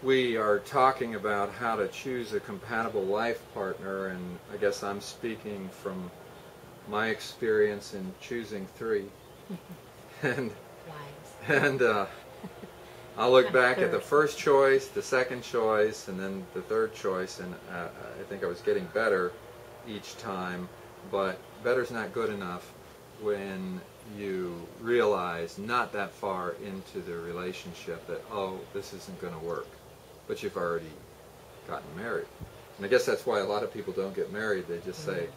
we are talking about how to choose a compatible life partner, and I guess I'm speaking from my experience in choosing three. and and I'll look back at the first choice, the second choice, and then the third choice, and I think I was getting better each time, but better's not good enough when you realize not that far into the relationship that, oh, this isn't going to work, but you've already gotten married. And I guess that's why a lot of people don't get married. They just say,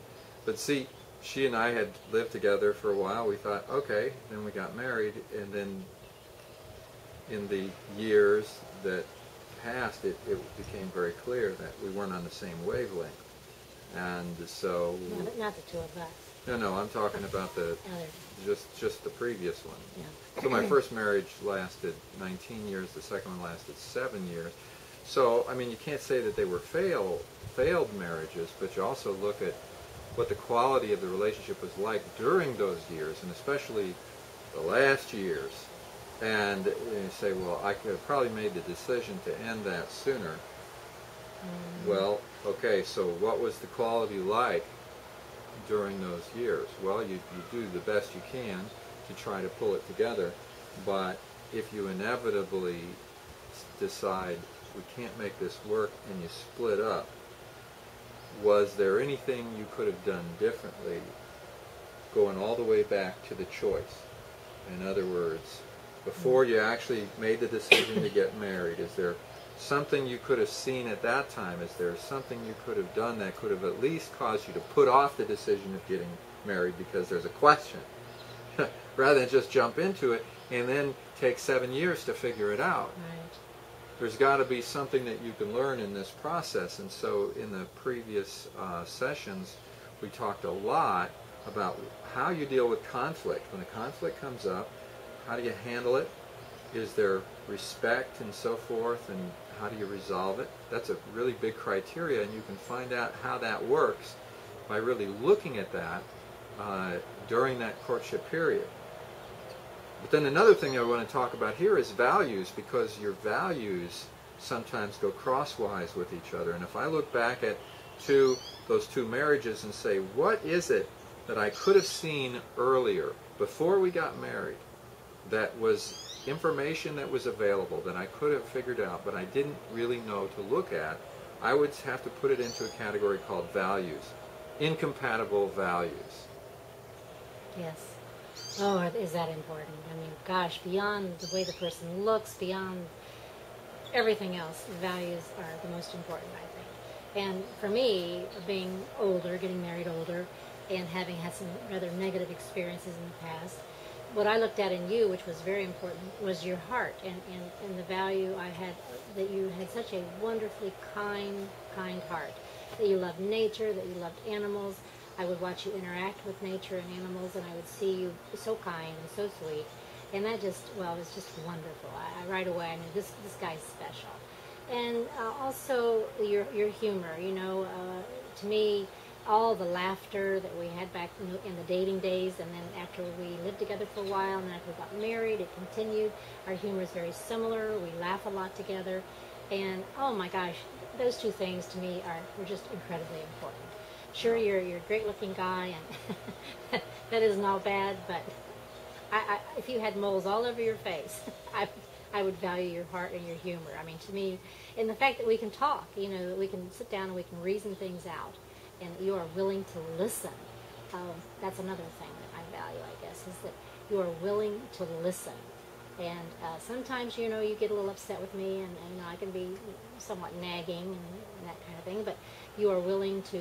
but see, she and I had lived together for a while. We thought, okay, then we got married, and then in the years that passed, it became very clear that we weren't on the same wavelength. And so... Not the two of us. No, I'm talking about the just the previous one. Yeah. So my first marriage lasted 19 years, the second one lasted 7 years. So, I mean, you can't say that they were failed marriages, but you also look at what the quality of the relationship was like during those years, and especially the last years. And you say, well, I could have probably made the decision to end that sooner. Well, okay, so what was the quality like during those years? Well, you do the best you can to try to pull it together, but if you inevitably decide we can't make this work and you split up, was there anything you could have done differently going all the way back to the choice? In other words, before you actually made the decision to get married, is there something you could have seen at that time? Is there something you could have done that could have at least caused you to put off the decision of getting married because there's a question, rather than just jump into it and then take 7 years to figure it out? Right. There's got to be something that you can learn in this process. And so in the previous sessions, we talked a lot about how you deal with conflict. When a conflict comes up, how do you handle it? Is there respect and so forth, and how do you resolve it? That's a really big criteria, and you can find out how that works by really looking at that during that courtship period. But then another thing I want to talk about here is values, because your values sometimes go crosswise with each other. And if I look back at those two marriages and say, what is it that I could have seen earlier, before we got married, that was information that was available that I could have figured out, but I didn't really know to look at, I would have to put it into a category called values. Incompatible values. Yes. Oh, is that important? I mean, gosh, beyond the way the person looks, beyond everything else, values are the most important, I think. And for me, being older, getting married older, and having had some rather negative experiences in the past, what I looked at in you, which was very important, was your heart and the value I had, that you had such a wonderfully kind heart, that you loved nature, that you loved animals. I would watch you interact with nature and animals, and I would see you so kind and so sweet. And that just, well, it was just wonderful. I right away, I knew this guy's special. And also your humor, you know, to me, all the laughter that we had back in the dating days, and then after we lived together for a while, and then after we got married, it continued. Our humor is very similar. We laugh a lot together. And, oh my gosh, those two things to me were just incredibly important. Sure, you're a great-looking guy, and that isn't all bad, but if you had moles all over your face, I would value your heart and your humor. I mean, to me, and the fact that we can talk, you know, that we can sit down and we can reason things out, and you are willing to listen. That's another thing that I value, I guess, is that you are willing to listen. And sometimes, you know, you get a little upset with me, and you know, I can be somewhat nagging and that kind of thing, but you are willing to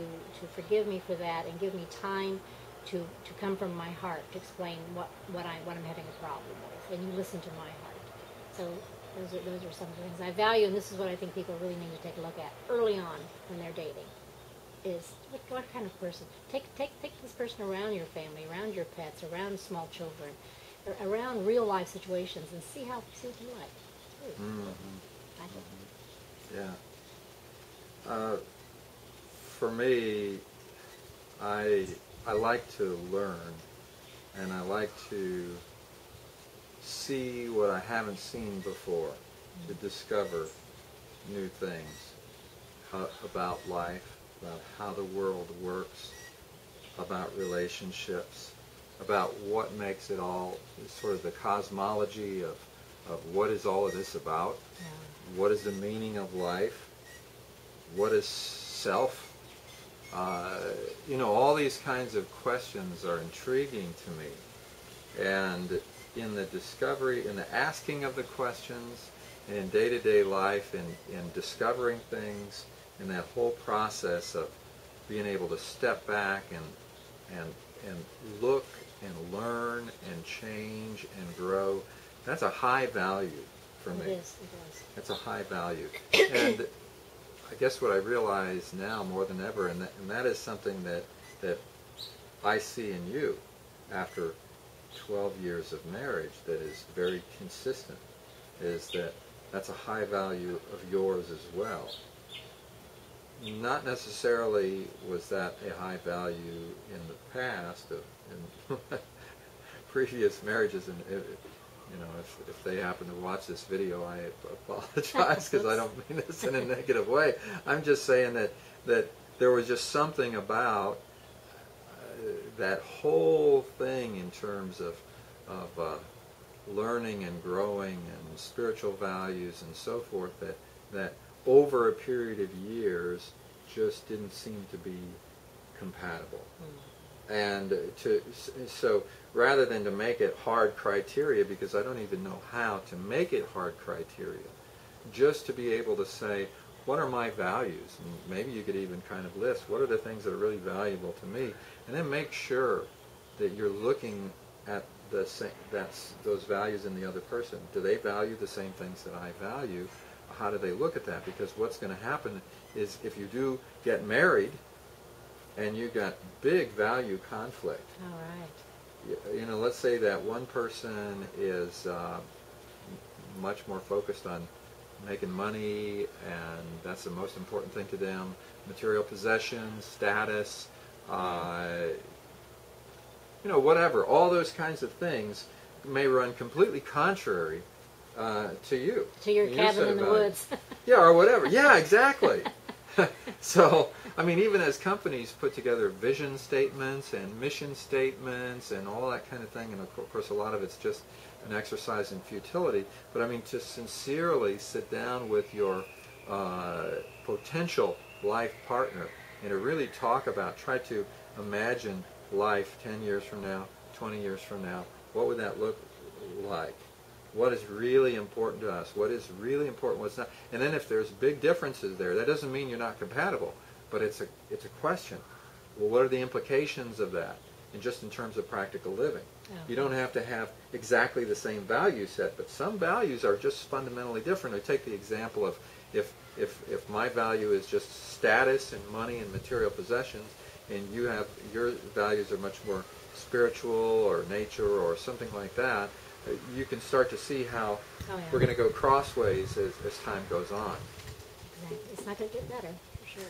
forgive me for that and give me time to come from my heart to explain what I'm having a problem with, and you listen to my heart. So those are some of the things I value, and this is what I think people really need to take a look at early on when they're dating. Is what kind of person? Take this person around your family, around your pets, around small children, around real life situations, and see what you like. I think. Yeah. For me, I like to learn, and I like to see what I haven't seen before, to discover new things about life, about how the world works, about relationships, about what makes it all, sort of the cosmology of what is all of this about, what is the meaning of life, what is self. All these kinds of questions are intriguing to me. And in the discovery, in the asking of the questions, and in day-to-day life, in discovering things, in that whole process of being able to step back and look and learn and change and grow, that's a high value for me. It is. It's a high value. And I guess what I realize now more than ever, and that is something that I see in you after 12 years of marriage that is very consistent, is that that's a high value of yours as well. Not necessarily was that a high value in the past, in previous marriages, and if they happen to watch this video, I apologize because I don't mean this in a negative way. I'm just saying that there was just something about that whole thing in terms of learning and growing and spiritual values and so forth that over a period of years just didn't seem to be compatible. And so rather than to make it hard criteria, because I don't even know how to make it hard criteria, just to be able to say, what are my values? And maybe you could even kind of list, what are the things that are really valuable to me? And then make sure that you're looking at those values in the other person. Do they value the same things that I value? How do they look at that? Because what's going to happen is if you do get married and you got big value conflict. All right. Let's say that one person is much more focused on making money, and that's the most important thing to them. Material possessions, status, whatever. All those kinds of things may run completely contrary to you. To your cabin in the woods. Yeah, or whatever. Yeah, exactly. So, even as companies put together vision statements and mission statements and all that kind of thing, and of course a lot of it's just an exercise in futility, but to sincerely sit down with your potential life partner and to really try to imagine life 10 years from now, 20 years from now. What would that look like? What is really important to us? What is really important? What's not? And then if there's big differences there, that doesn't mean you're not compatible, but it's a question. Well, what are the implications of that? And just in terms of practical living. Oh. You don't have to have exactly the same value set, but some values are just fundamentally different. I take the example of if my value is just status and money and material possessions, and your values are much more spiritual or nature or something like that, you can start to see how we're going to go crossways as time goes on. Exactly. It's not going to get better, for sure.